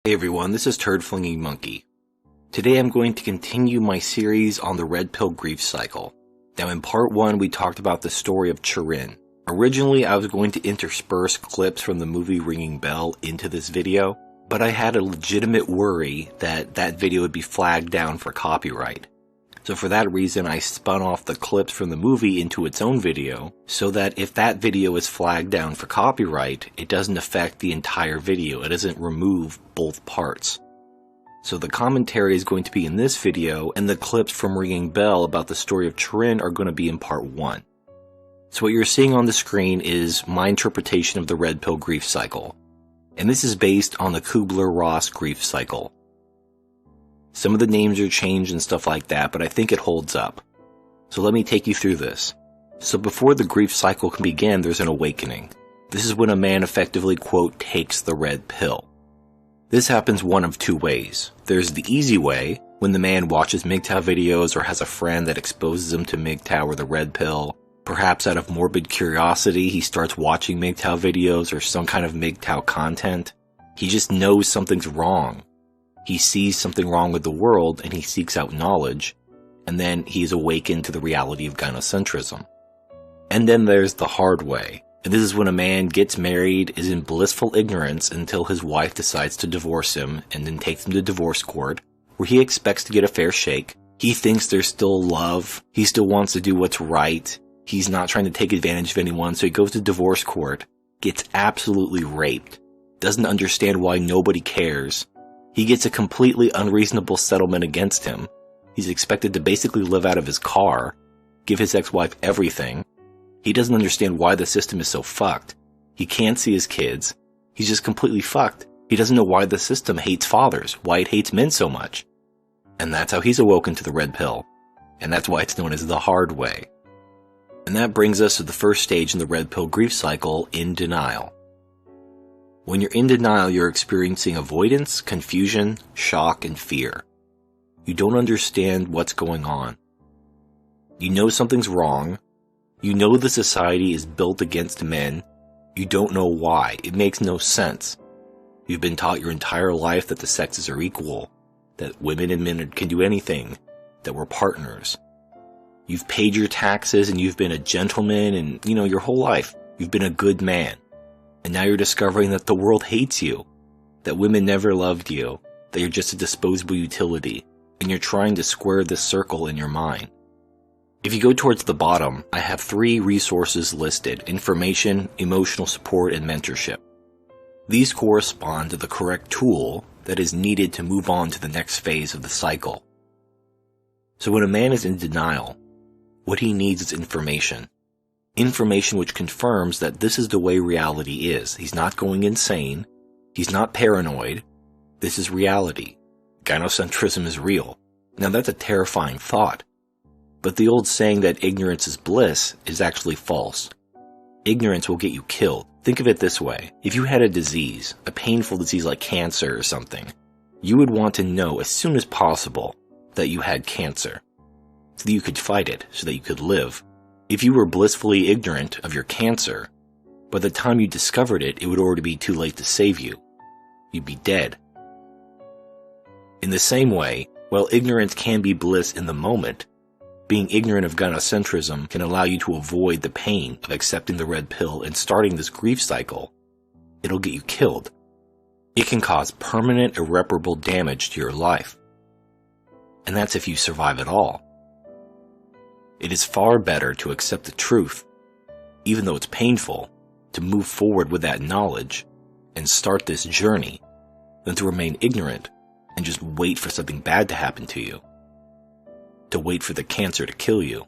Hey everyone, this is Turd Flinging Monkey. Today I'm going to continue my series on the red pill grief cycle. Now in part 1 we talked about the story of Turin. Originally I was going to intersperse clips from the movie Ringing Bell into this video, but I had a legitimate worry that that video would be flagged down for copyright. So for that reason I spun off the clips from the movie into its own video, so that if that video is flagged down for copyright, it doesn't affect the entire video, it doesn't remove both parts. So the commentary is going to be in this video, and the clips from Ringing Bell about the story of Turin are going to be in part 1. So what you're seeing on the screen is my interpretation of the red pill grief cycle. And this is based on the Kubler-Ross grief cycle. Some of the names are changed and stuff like that, but I think it holds up. So let me take you through this. So before the grief cycle can begin, there's an awakening. This is when a man effectively, quote, takes the red pill. This happens one of two ways. There's the easy way, when the man watches MGTOW videos or has a friend that exposes him to MGTOW or the red pill. Perhaps out of morbid curiosity, he starts watching MGTOW videos or some kind of MGTOW content. He just knows something's wrong. He sees something wrong with the world and he seeks out knowledge, and then he is awakened to the reality of gynocentrism. And then there's the hard way, and this is when a man gets married, is in blissful ignorance until his wife decides to divorce him and then takes him to divorce court, where he expects to get a fair shake. He thinks there's still love, he still wants to do what's right, he's not trying to take advantage of anyone, so he goes to divorce court, gets absolutely raped, doesn't understand why nobody cares. He gets a completely unreasonable settlement against him. He's expected to basically live out of his car, give his ex-wife everything. He doesn't understand why the system is so fucked. He can't see his kids. He's just completely fucked. He doesn't know why the system hates fathers, why it hates men so much. And that's how he's awoken to the red pill. And that's why it's known as the hard way. And that brings us to the first stage in the red pill grief cycle, in denial. When you're in denial, you're experiencing avoidance, confusion, shock, and fear. You don't understand what's going on. You know something's wrong. You know the society is built against men. You don't know why. It makes no sense. You've been taught your entire life that the sexes are equal, that women and men can do anything, that we're partners. You've paid your taxes and you've been a gentleman and, your whole life. You've been a good man. And now you're discovering that the world hates you, that women never loved you, that you're just a disposable utility, and you're trying to square this circle in your mind. If you go towards the bottom, I have 3 resources listed: information, emotional support, and mentorship. These correspond to the correct tool that is needed to move on to the next phase of the cycle. So when a man is in denial, what he needs is information. Information which confirms that this is the way reality is. He's not going insane. He's not paranoid. This is reality. Gynocentrism is real. Now that's a terrifying thought. But the old saying that ignorance is bliss is actually false. Ignorance will get you killed. Think of it this way. If you had a disease, a painful disease like cancer or something, you would want to know as soon as possible that you had cancer, so that you could fight it, so that you could live. If you were blissfully ignorant of your cancer, by the time you discovered it, it would already be too late to save you. You'd be dead. In the same way, while ignorance can be bliss in the moment, being ignorant of gynocentrism can allow you to avoid the pain of accepting the red pill and starting this grief cycle. It'll get you killed. It can cause permanent, irreparable damage to your life. And that's if you survive at all. It is far better to accept the truth, even though it's painful, to move forward with that knowledge and start this journey, than to remain ignorant and just wait for something bad to happen to you, to wait for the cancer to kill you.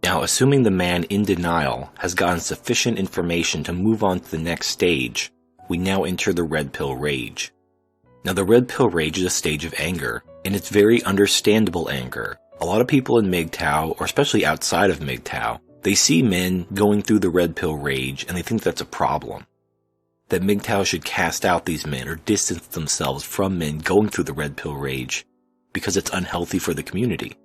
Now, assuming the man in denial has gotten sufficient information to move on to the next stage, we now enter the red pill rage. Now, the red pill rage is a stage of anger, and it's very understandable anger. A lot of people in MGTOW, or especially outside of MGTOW, they see men going through the red pill rage and they think that's a problem. That MGTOW should cast out these men or distance themselves from men going through the red pill rage because it's unhealthy for the community.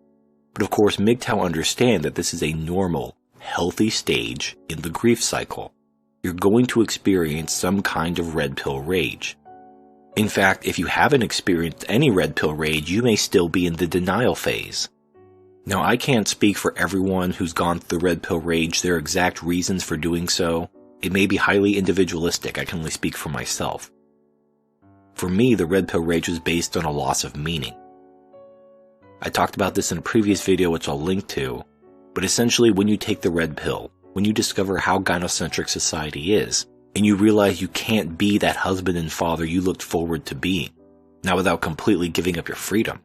But of course, MGTOW understand that this is a normal, healthy stage in the grief cycle. You're going to experience some kind of red pill rage. In fact, if you haven't experienced any red pill rage, you may still be in the denial phase. Now, I can't speak for everyone who's gone through the red pill rage, their exact reasons for doing so. It may be highly individualistic. I can only speak for myself. For me, the red pill rage was based on a loss of meaning. I talked about this in a previous video, which I'll link to, but essentially when you take the red pill, when you discover how gynocentric society is, and you realize you can't be that husband and father you looked forward to being, now without completely giving up your freedom.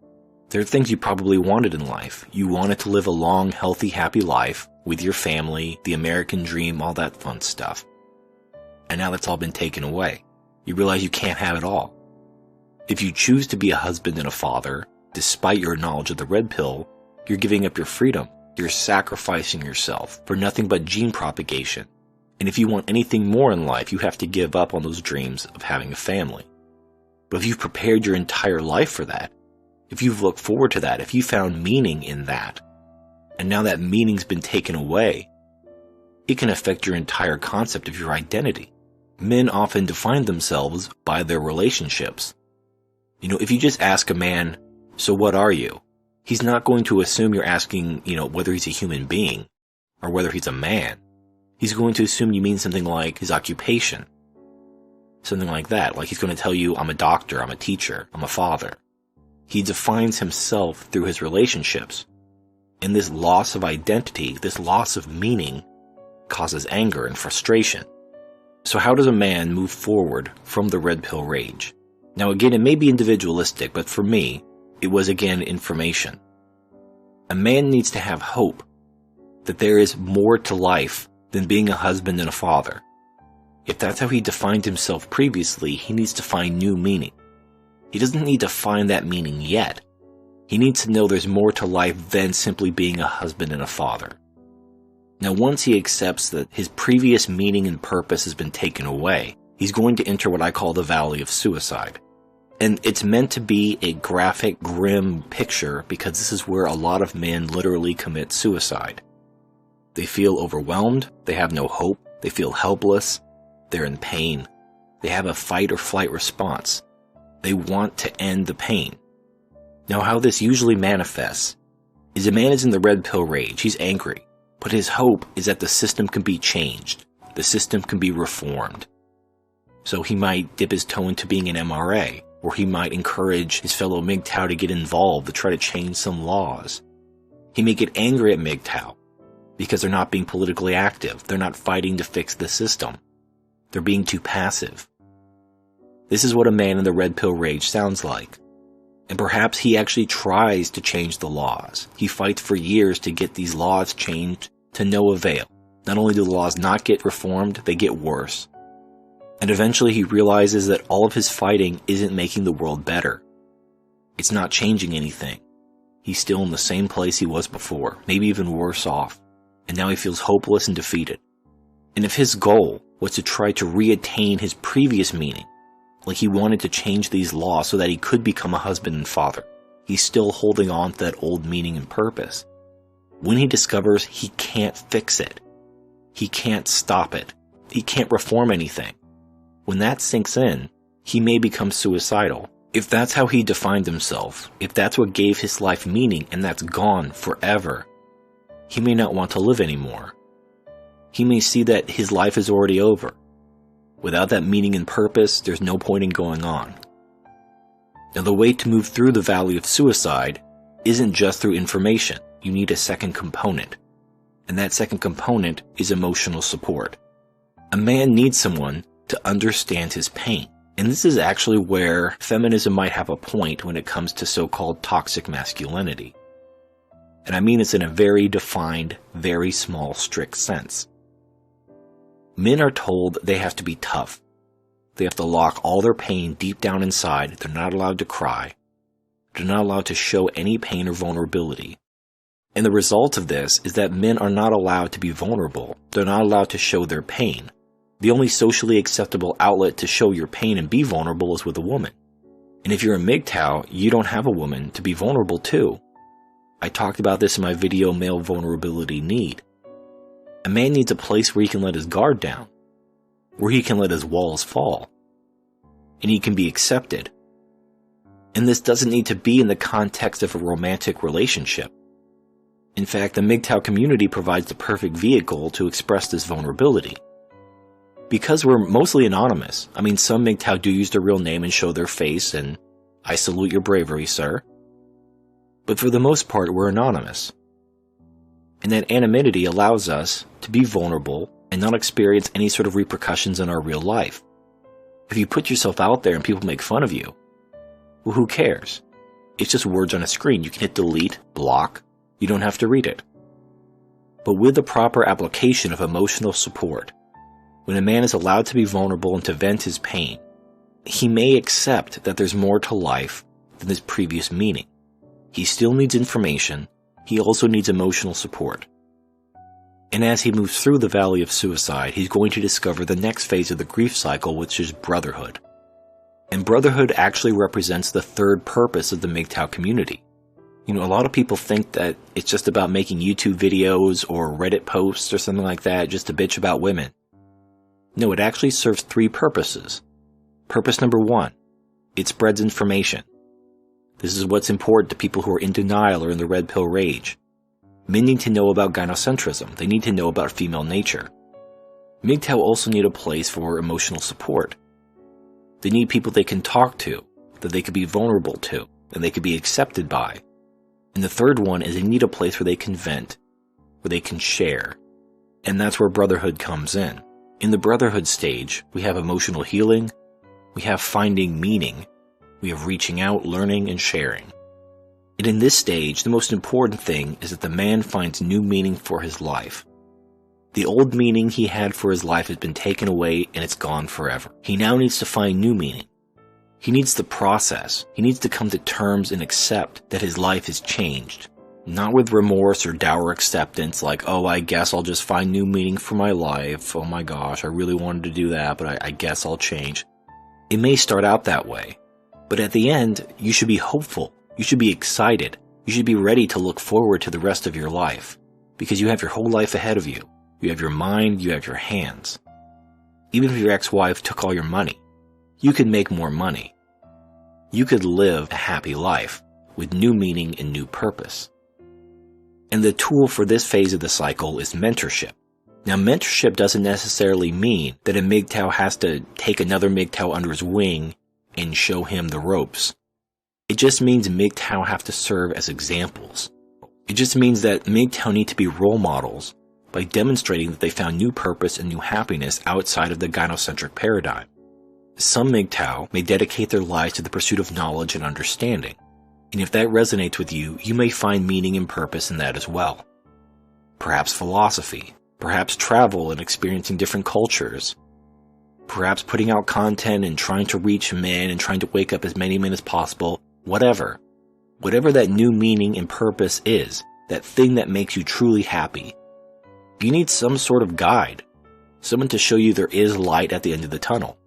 There are things you probably wanted in life. You wanted to live a long, healthy, happy life with your family, the American dream, all that fun stuff. And now that's all been taken away. You realize you can't have it all. If you choose to be a husband and a father, despite your knowledge of the red pill, you're giving up your freedom. You're sacrificing yourself for nothing but gene propagation. And if you want anything more in life, you have to give up on those dreams of having a family. But if you've prepared your entire life for that, if you've looked forward to that, if you found meaning in that, and now that meaning's been taken away, it can affect your entire concept of your identity. Men often define themselves by their relationships. If you just ask a man, so what are you? He's not going to assume you're asking, whether he's a human being or whether he's a man. He's going to assume you mean something like his occupation. Something like that. Like he's going to tell you, I'm a doctor, I'm a teacher, I'm a father. He defines himself through his relationships. And this loss of identity, this loss of meaning, causes anger and frustration. So how does a man move forward from the red pill rage? Now again, it may be individualistic, but for me, it was again information. A man needs to have hope that there is more to life than being a husband and a father. If that's how he defined himself previously, he needs to find new meaning. He doesn't need to find that meaning yet. He needs to know there's more to life than simply being a husband and a father. Now, once he accepts that his previous meaning and purpose has been taken away, he's going to enter what I call the valley of suicide. And it's meant to be a graphic, grim picture because this is where a lot of men literally commit suicide. They feel overwhelmed, they have no hope, they feel helpless, they're in pain. They have a fight or flight response. They want to end the pain. Now, how this usually manifests is a man is in the red pill rage, he's angry, but his hope is that the system can be changed, the system can be reformed. So he might dip his toe into being an MRA, or he might encourage his fellow MGTOW to get involved to try to change some laws. He may get angry at MGTOW because they're not being politically active, they're not fighting to fix the system, they're being too passive. This is what a man in the red pill rage sounds like. And perhaps he actually tries to change the laws. He fights for years to get these laws changed to no avail. Not only do the laws not get reformed, they get worse. And eventually he realizes that all of his fighting isn't making the world better. It's not changing anything. He's still in the same place he was before, maybe even worse off. And now he feels hopeless and defeated. And if his goal was to try to reattain his previous meaning, like he wanted to change these laws so that he could become a husband and father, he's still holding on to that old meaning and purpose. When he discovers he can't fix it, he can't stop it, he can't reform anything, when that sinks in, he may become suicidal. If that's how he defined himself, if that's what gave his life meaning and that's gone forever, he may not want to live anymore. He may see that his life is already over. Without that meaning and purpose, there's no point in going on. Now, the way to move through the valley of suicide isn't just through information. You need a second component. And that second component is emotional support. A man needs someone to understand his pain. And this is actually where feminism might have a point when it comes to so-called toxic masculinity. And I mean this in a very defined, very small, strict sense. Men are told they have to be tough. They have to lock all their pain deep down inside. They're not allowed to cry. They're not allowed to show any pain or vulnerability. And the result of this is that men are not allowed to be vulnerable. They're not allowed to show their pain. The only socially acceptable outlet to show your pain and be vulnerable is with a woman. And if you're a MGTOW, you don't have a woman to be vulnerable to. I talked about this in my video, Male Vulnerability Need. A man needs a place where he can let his guard down, where he can let his walls fall. and he can be accepted. And this doesn't need to be in the context of a romantic relationship. In fact, the MGTOW community provides the perfect vehicle to express this vulnerability. Because we're mostly anonymous, some MGTOW do use their real name and show their face, and I salute your bravery, sir. But for the most part, we're anonymous. And that anonymity allows us to be vulnerable and not experience any sort of repercussions in our real life. If you put yourself out there and people make fun of you, well, who cares? It's just words on a screen. You can hit delete, block. You don't have to read it. But with the proper application of emotional support, when a man is allowed to be vulnerable and to vent his pain, he may accept that there's more to life than his previous meaning. He still needs information. He also needs emotional support. And as he moves through the valley of suicide, he's going to discover the next phase of the grief cycle, which is brotherhood. And brotherhood actually represents the third purpose of the MGTOW community. A lot of people think that it's just about making YouTube videos or Reddit posts or something like that just to bitch about women. No, it actually serves three purposes. Purpose number one, it spreads information. This is what's important to people who are in denial or in the red pill rage. Men need to know about gynocentrism. They need to know about female nature. MGTOW also need a place for emotional support. They need people they can talk to, that they could be vulnerable to, and they could be accepted by. And the third one is they need a place where they can vent, where they can share. And that's where brotherhood comes in. In the brotherhood stage, we have emotional healing, we have finding meaning, we have reaching out, learning, and sharing. And in this stage, the most important thing is that the man finds new meaning for his life. The old meaning he had for his life has been taken away and it's gone forever. He now needs to find new meaning. He needs the process. He needs to come to terms and accept that his life has changed. Not with remorse or dour acceptance like, oh, I guess I'll just find new meaning for my life. Oh my gosh, I really wanted to do that, but I guess I'll change. It may start out that way, but at the end, you should be hopeful. You should be excited. You should be ready to look forward to the rest of your life because you have your whole life ahead of you. You have your mind, you have your hands. Even if your ex-wife took all your money, you could make more money. You could live a happy life with new meaning and new purpose. And the tool for this phase of the cycle is mentorship. Now, mentorship doesn't necessarily mean that a MGTOW has to take another MGTOW under his wing and show him the ropes. It just means MGTOW have to serve as examples. It just means that MGTOW need to be role models by demonstrating that they found new purpose and new happiness outside of the gynocentric paradigm. Some MGTOW may dedicate their lives to the pursuit of knowledge and understanding. And if that resonates with you, you may find meaning and purpose in that as well. Perhaps philosophy, perhaps travel and experiencing different cultures, perhaps putting out content and trying to reach men and trying to wake up as many men as possible, whatever. Whatever that new meaning and purpose is, that thing that makes you truly happy, you need some sort of guide, someone to show you there is light at the end of the tunnel.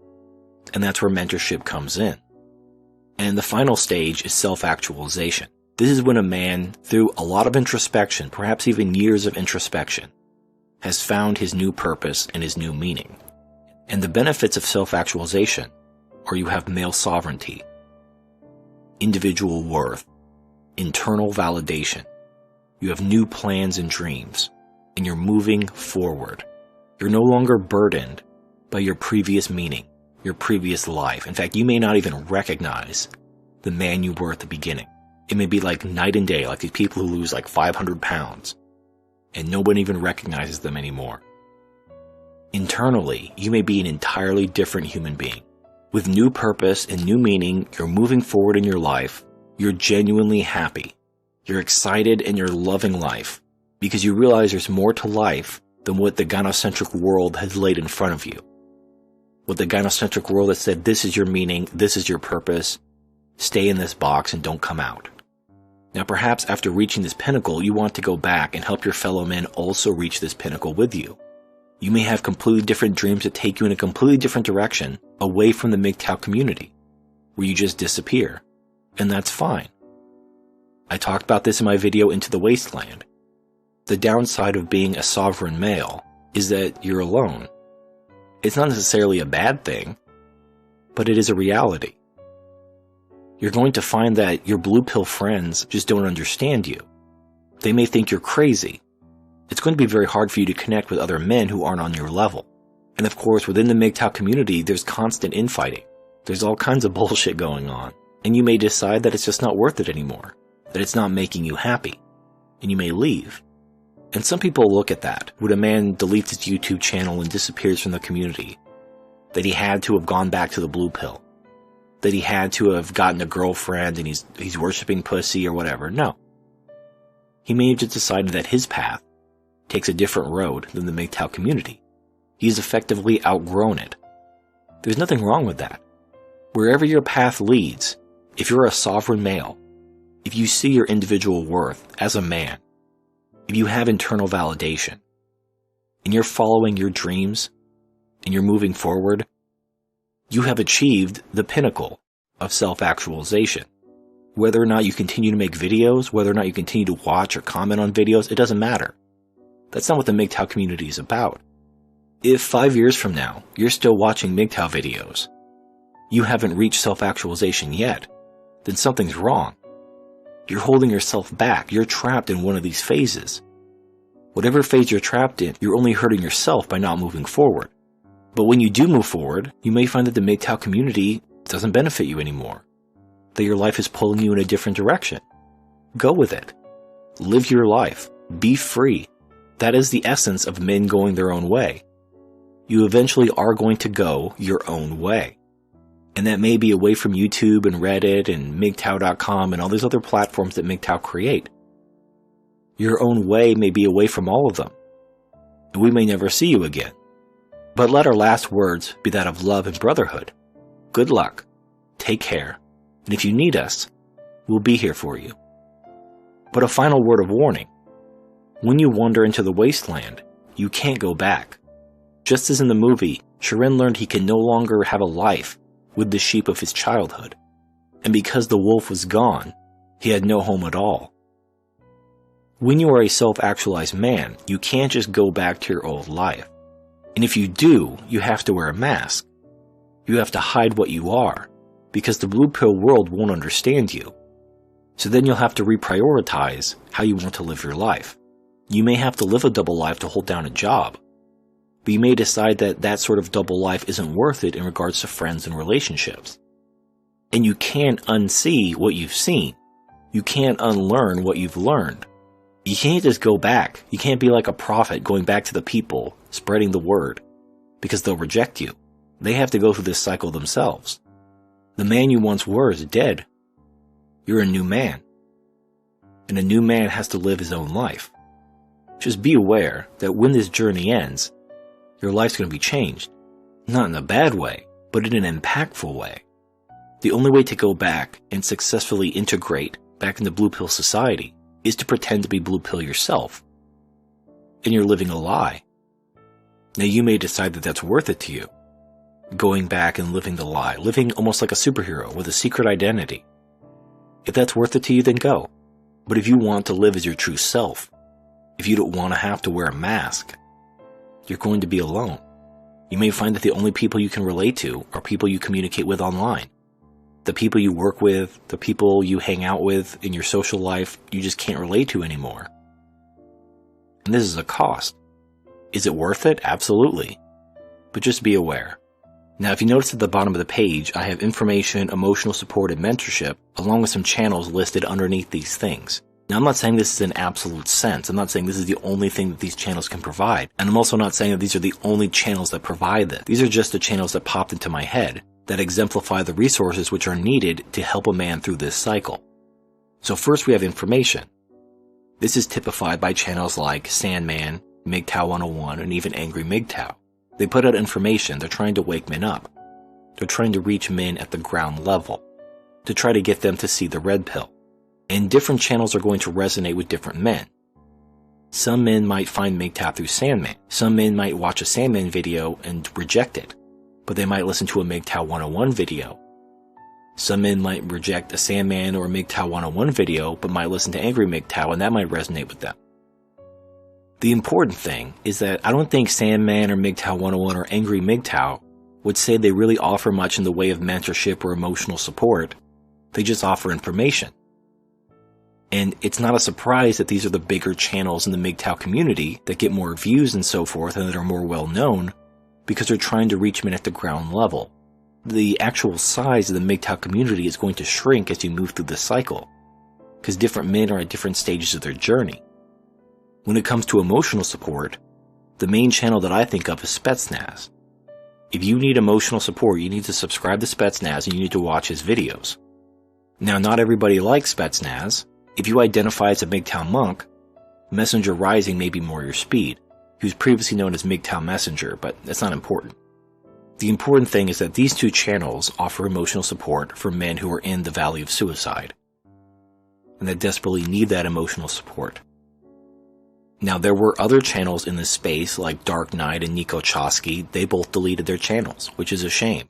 And that's where mentorship comes in. And the final stage is self-actualization. This is when a man, through a lot of introspection, perhaps even years of introspection, has found his new purpose and his new meaning. And the benefits of self-actualization are you have male sovereignty, individual worth, internal validation. You have new plans and dreams, and you're moving forward. You're no longer burdened by your previous meaning, your previous life. In fact, you may not even recognize the man you were at the beginning. It may be like night and day, like these people who lose like 500 pounds, and no one even recognizes them anymore. Internally, you may be an entirely different human being. With new purpose and new meaning, you're moving forward in your life. You're genuinely happy. You're excited and you're loving life because you realize there's more to life than what the gynocentric world has laid in front of you. What the gynocentric world has said, this is your meaning, this is your purpose, stay in this box and don't come out. Now perhaps after reaching this pinnacle, you want to go back and help your fellow men also reach this pinnacle with you. You may have completely different dreams that take you in a completely different direction, away from the MGTOW community, where you just disappear. And that's fine. I talked about this in my video Into the Wasteland. The downside of being a sovereign male is that you're alone. It's not necessarily a bad thing, but it is a reality. You're going to find that your blue pill friends just don't understand you. They may think you're crazy. It's going to be very hard for you to connect with other men who aren't on your level. And of course, within the MGTOW community, there's constant infighting. There's all kinds of bullshit going on. And you may decide that it's just not worth it anymore, that it's not making you happy, and you may leave. And some people look at that, when a man deletes his YouTube channel and disappears from the community, that he had to have gone back to the blue pill, that he had to have gotten a girlfriend and he's worshiping pussy or whatever. No. He may have just decided that his path takes a different road than the MGTOW community. He's effectively outgrown it. There's nothing wrong with that. Wherever your path leads, if you're a sovereign male, if you see your individual worth as a man, if you have internal validation, and you're following your dreams, and you're moving forward, you have achieved the pinnacle of self-actualization. Whether or not you continue to make videos, whether or not you continue to watch or comment on videos, it doesn't matter. That's not what the MGTOW community is about. If 5 years from now, you're still watching MGTOW videos, you haven't reached self-actualization yet, then something's wrong. You're holding yourself back. You're trapped in one of these phases. Whatever phase you're trapped in, you're only hurting yourself by not moving forward. But when you do move forward, you may find that the MGTOW community doesn't benefit you anymore, that your life is pulling you in a different direction. Go with it. Live your life. Be free. That is the essence of men going their own way. You eventually are going to go your own way. And that may be away from YouTube and Reddit and MGTOW.com and all these other platforms that MGTOW create. Your own way may be away from all of them. And we may never see you again. But let our last words be that of love and brotherhood. Good luck. Take care. And if you need us, we'll be here for you. But a final word of warning. When you wander into the wasteland, you can't go back. Just as in the movie, Chirin learned he can no longer have a life with the sheep of his childhood. And because the wolf was gone, he had no home at all. When you are a self-actualized man, you can't just go back to your old life. And if you do, you have to wear a mask. You have to hide what you are, because the blue pill world won't understand you. So then you'll have to reprioritize how you want to live your life. You may have to live a double life to hold down a job. But you may decide that that sort of double life isn't worth it in regards to friends and relationships. And you can't unsee what you've seen. You can't unlearn what you've learned. You can't just go back. You can't be like a prophet going back to the people, spreading the word, because they'll reject you. They have to go through this cycle themselves. The man you once were is dead. You're a new man. And a new man has to live his own life. Just be aware that when this journey ends, your life's going to be changed. Not in a bad way, but in an impactful way. The only way to go back and successfully integrate back into blue pill society is to pretend to be blue pill yourself. And you're living a lie. Now you may decide that that's worth it to you. Going back and living the lie, living almost like a superhero with a secret identity. If that's worth it to you, then go. But if you want to live as your true self, if you don't want to have to wear a mask, you're going to be alone. You may find that the only people you can relate to are people you communicate with online. The people you work with, the people you hang out with in your social life, you just can't relate to anymore. And this is a cost. Is it worth it? Absolutely. But just be aware. Now, if you notice at the bottom of the page, I have information, emotional support, and mentorship, along with some channels listed underneath these things. Now, I'm not saying this is an absolute sense. I'm not saying this is the only thing that these channels can provide. And I'm also not saying that these are the only channels that provide this. These are just the channels that popped into my head that exemplify the resources which are needed to help a man through this cycle. So first we have information. This is typified by channels like Sandman, MGTOW 101, and even Angry MGTOW. They put out information. They're trying to wake men up. They're trying to reach men at the ground level, to try to get them to see the red pill. And different channels are going to resonate with different men. Some men might find MGTOW through Sandman. Some men might watch a Sandman video and reject it, but they might listen to a MGTOW 101 video. Some men might reject a Sandman or a MGTOW 101 video, but might listen to Angry MGTOW, and that might resonate with them. The important thing is that I don't think Sandman or MGTOW 101 or Angry MGTOW would say they really offer much in the way of mentorship or emotional support. They just offer information. And it's not a surprise that these are the bigger channels in the MGTOW community that get more views and so forth and that are more well known because they're trying to reach men at the ground level. The actual size of the MGTOW community is going to shrink as you move through the cycle because different men are at different stages of their journey. When it comes to emotional support, the main channel that I think of is Spetsnaz. If you need emotional support, you need to subscribe to Spetsnaz and you need to watch his videos. Now, not everybody likes Spetsnaz. If you identify as a MGTOW monk, Messenger Rising may be more your speed. He was previously known as MGTOW Messenger, but that's not important. The important thing is that these two channels offer emotional support for men who are in the valley of suicide, and that desperately need that emotional support. Now, there were other channels in this space like Dark Knight and Nico Chosky. They both deleted their channels, which is a shame.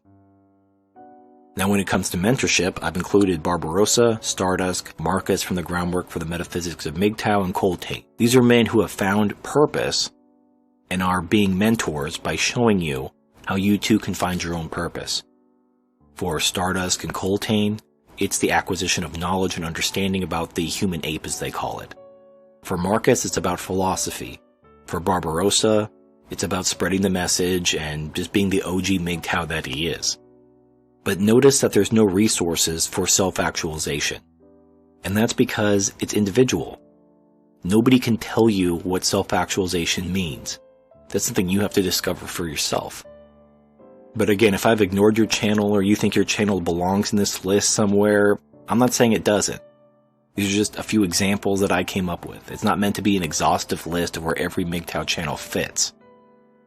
Now, when it comes to mentorship, I've included Barbarossa, Stardust, Marcus from the Groundwork for the Metaphysics of MGTOW, and Coltate. These are men who have found purpose and are being mentors by showing you how you too can find your own purpose. For Stardust and Coltate, it's the acquisition of knowledge and understanding about the human ape, as they call it. For Marcus, it's about philosophy. For Barbarossa, it's about spreading the message and just being the OG MGTOW that he is. But notice that there's no resources for self-actualization. And that's because it's individual. Nobody can tell you what self-actualization means. That's something you have to discover for yourself. But again, if I've ignored your channel or you think your channel belongs in this list somewhere, I'm not saying it doesn't. These are just a few examples that I came up with. It's not meant to be an exhaustive list of where every MGTOW channel fits.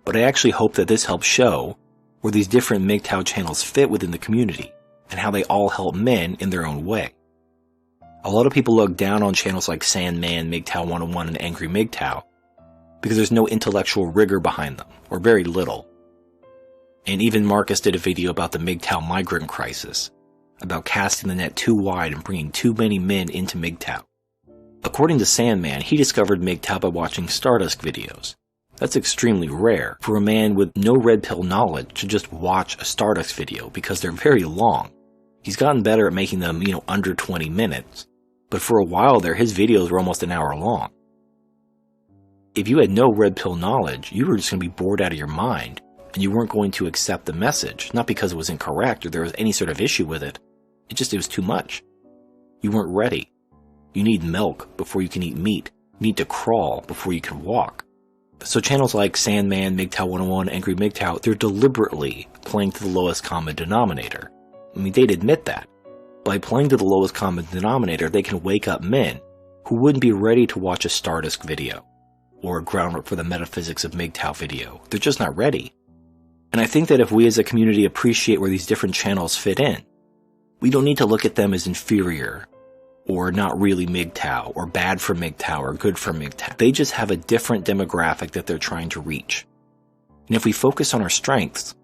But I actually hope that this helps show where these different MGTOW channels fit within the community, and how they all help men in their own way. A lot of people look down on channels like Sandman, MGTOW 101, and Angry MGTOW because there's no intellectual rigor behind them, or very little. And even Marcus did a video about the MGTOW migrant crisis, about casting the net too wide and bringing too many men into MGTOW. According to Sandman, he discovered MGTOW by watching Stardust videos. That's extremely rare for a man with no red pill knowledge to just watch a Stardust video because they're very long. He's gotten better at making them, under 20 minutes. But for a while there, his videos were almost an hour long. If you had no red pill knowledge, you were just going to be bored out of your mind, and you weren't going to accept the message, not because it was incorrect or there was any sort of issue with it. It was too much. You weren't ready. You need milk before you can eat meat. You need to crawl before you can walk. So channels like Sandman, MGTOW 101, Angry MGTOW, they're deliberately playing to the lowest common denominator. I mean, they'd admit that. By playing to the lowest common denominator, they can wake up men who wouldn't be ready to watch a Stardust video or a Groundwork for the Metaphysics of MGTOW video. They're just not ready. And I think that if we as a community appreciate where these different channels fit in, we don't need to look at them as inferior or not really MGTOW, or bad for MGTOW, or good for MGTOW. They just have a different demographic that they're trying to reach. And if we focus on our strengths,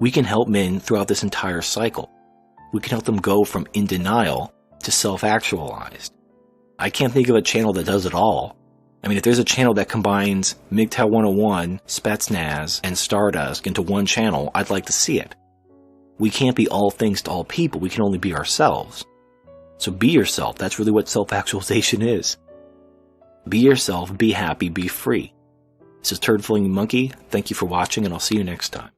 we can help men throughout this entire cycle. We can help them go from in denial to self-actualized. I can't think of a channel that does it all. I mean, if there's a channel that combines MGTOW 101, Spetsnaz, and Stardust into one channel, I'd like to see it. We can't be all things to all people. We can only be ourselves. So be yourself. That's really what self-actualization is. Be yourself, be happy, be free. This is Turd Flinging Monkey. Thank you for watching, and I'll see you next time.